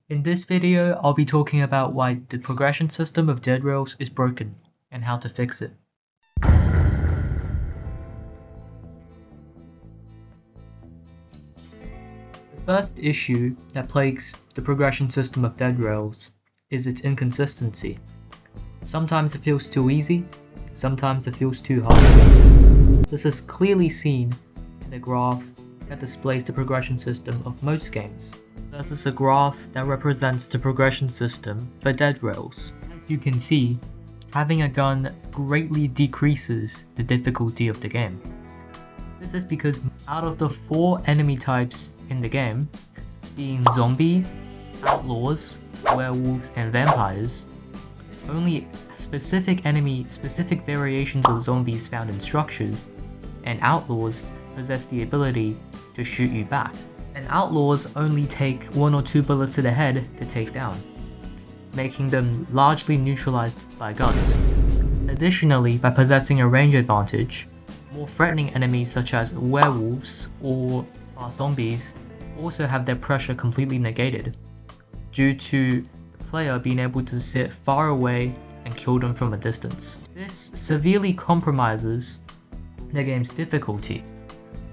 In this video, I'll be talking about why the progression system of Dead Rails is broken and how to fix it. The first issue that plagues the progression system of Dead Rails is its inconsistency. Sometimes it feels too easy, sometimes it feels too hard. This is clearly seen in the graph that displays the progression system of most games. This is a graph that represents the progression system for Dead Rails. As you can see, having a gun greatly decreases the difficulty of the game. This is because out of the 4 enemy types in the game, being zombies, outlaws, werewolves, and vampires, only specific variations of zombies found in structures, and outlaws possess the ability to shoot you back. And outlaws only take 1 or 2 bullets to the head to take down, making them largely neutralized by guns. Additionally, by possessing a range advantage, more threatening enemies such as werewolves or fast zombies also have their pressure completely negated, due to the player being able to sit far away and kill them from a distance. This severely compromises the game's difficulty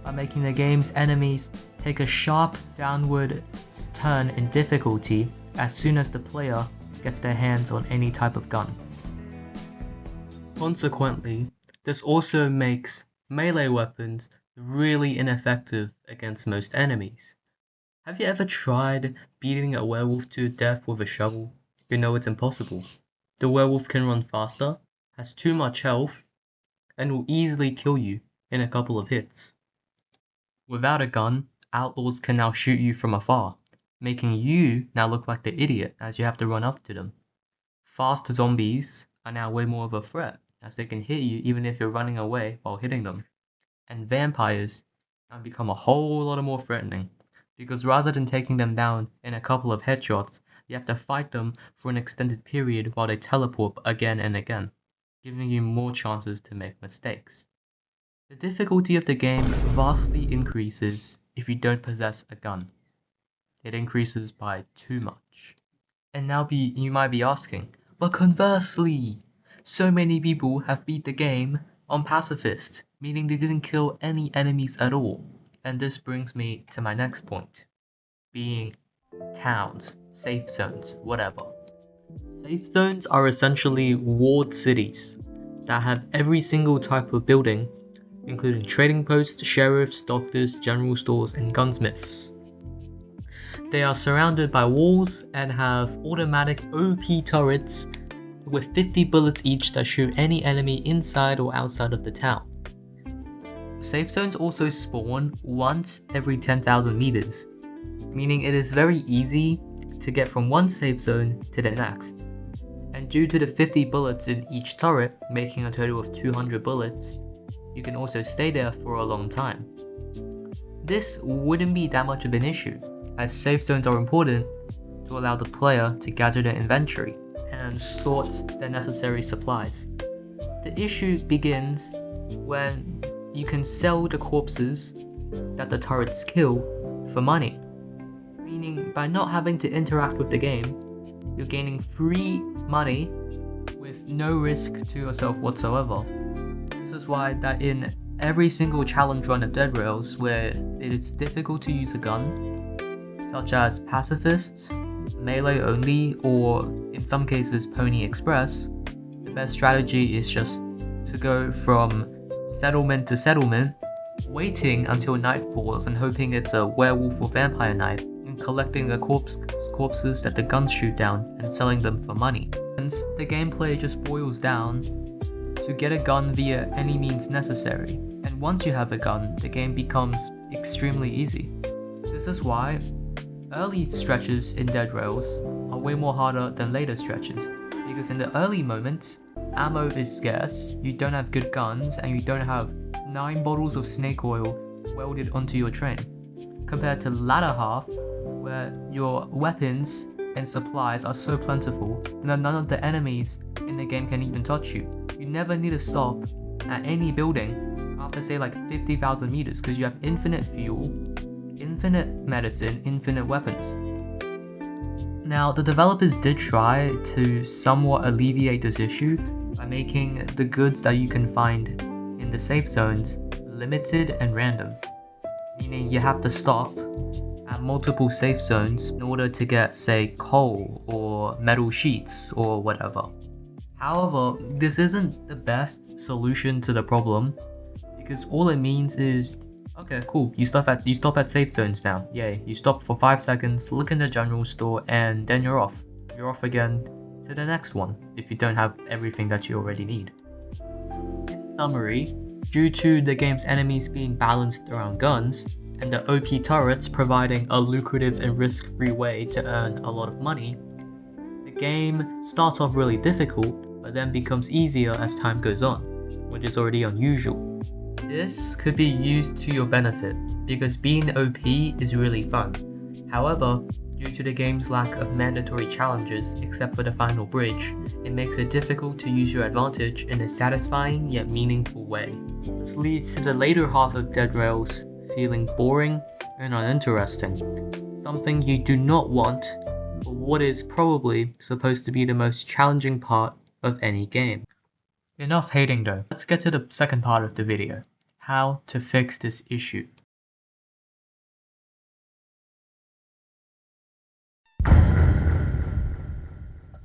by making the game's enemies take a sharp downward turn in difficulty as soon as the player gets their hands on any type of gun. Consequently, this also makes melee weapons really ineffective against most enemies. Have you ever tried beating a werewolf to death with a shovel? You know it's impossible. The werewolf can run faster, has too much health, and will easily kill you in a couple of hits. Without a gun, outlaws can now shoot you from afar, making you now look like the idiot as you have to run up to them. Fast zombies are now way more of a threat, as they can hit you even if you're running away while hitting them. And vampires now become a whole lot more threatening, because rather than taking them down in a couple of headshots, you have to fight them for an extended period while they teleport again and again, giving you more chances to make mistakes. The difficulty of the game vastly increases if you don't possess a gun. It increases by too much. And now you might be asking, but conversely, so many people have beat the game on pacifist, meaning they didn't kill any enemies at all. And this brings me to my next point, being towns, safe zones, whatever. Safe zones are essentially walled cities that have every single type of building, including trading posts, sheriffs, doctors, general stores, and gunsmiths. They are surrounded by walls and have automatic OP turrets with 50 bullets each that shoot any enemy inside or outside of the town. Safe zones also spawn once every 10,000 meters, meaning it is very easy to get from one safe zone to the next. And due to the 50 bullets in each turret, making a total of 200 bullets, you can also stay there for a long time. This wouldn't be that much of an issue, as safe zones are important to allow the player to gather their inventory and sort their necessary supplies. The issue begins when you can sell the corpses that the turrets kill for money, meaning by not having to interact with the game, you're gaining free money with no risk to yourself whatsoever. This is why that in every single challenge run of Dead Rails where it is difficult to use a gun, such as pacifists, melee only, or in some cases Pony Express, the best strategy is just to go from settlement to settlement, waiting until night falls and hoping it's a werewolf or vampire night, and collecting the corpses that the guns shoot down and selling them for money. Hence, the gameplay just boils down to get a gun via any means necessary, and once you have a gun, the game becomes extremely easy. This is why early stretches in Dead Rails are way more harder than later stretches, because in the early moments, ammo is scarce, you don't have good guns, and you don't have 9 bottles of snake oil welded onto your train, compared to the latter half, where your weapons and supplies are so plentiful that none of the enemies in the game can even touch you. You never need to stop at any building after say like 50,000 meters because you have infinite fuel, infinite medicine, infinite weapons. Now, the developers did try to somewhat alleviate this issue by making the goods that you can find in the safe zones limited and random, meaning you have to stop at multiple safe zones in order to get, say, coal or metal sheets or whatever. However, this isn't the best solution to the problem because all it means is, okay, cool, you stop at safe zones now. Yay, you stop for 5 seconds, look in the general store, and then you're off. You're off again to the next one if you don't have everything that you already need. In summary, due to the game's enemies being balanced around guns, and the OP turrets providing a lucrative and risk-free way to earn a lot of money, the game starts off really difficult, but then becomes easier as time goes on, which is already unusual. This could be used to your benefit, because being OP is really fun. However, due to the game's lack of mandatory challenges except for the final bridge, it makes it difficult to use your advantage in a satisfying yet meaningful way. This leads to the later half of Dead Rails feeling boring and uninteresting, something you do not want for what is probably supposed to be the most challenging part of any game. Enough hating though, let's get to the second part of the video, how to fix this issue.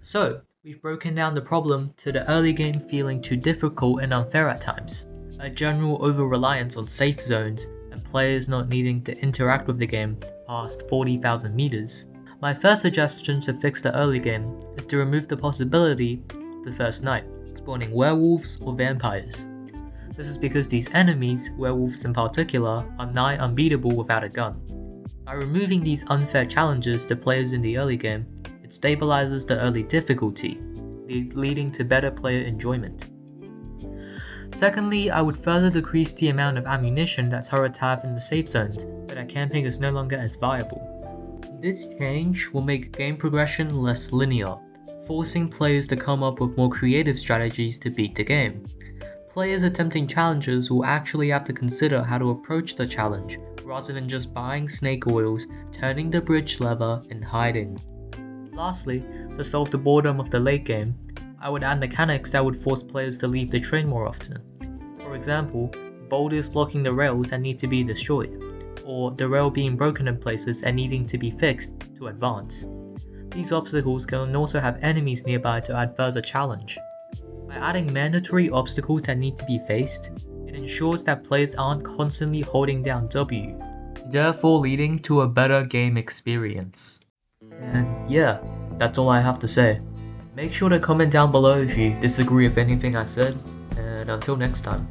So, we've broken down the problem to the early game feeling too difficult and unfair at times, a general over-reliance on safe zones, and players not needing to interact with the game past 40,000 meters. My first suggestion to fix the early game is to remove the possibility of the first night, spawning werewolves or vampires. This is because these enemies, werewolves in particular, are nigh unbeatable without a gun. By removing these unfair challenges to players in the early game, it stabilizes the early difficulty, leading to better player enjoyment. Secondly, I would further decrease the amount of ammunition that turrets have in the safe zones, so that camping is no longer as viable. This change will make game progression less linear, forcing players to come up with more creative strategies to beat the game. Players attempting challenges will actually have to consider how to approach the challenge, rather than just buying snake oils, turning the bridge lever, and hiding. Lastly, to solve the boredom of the late game, I would add mechanics that would force players to leave the train more often. For example, boulders blocking the rails and need to be destroyed, or the rail being broken in places and needing to be fixed to advance. These obstacles can also have enemies nearby to add further challenge. By adding mandatory obstacles that need to be faced, it ensures that players aren't constantly holding down W, therefore leading to a better game experience. And yeah, that's all I have to say. Make sure to comment down below if you disagree with anything I said, and until next time.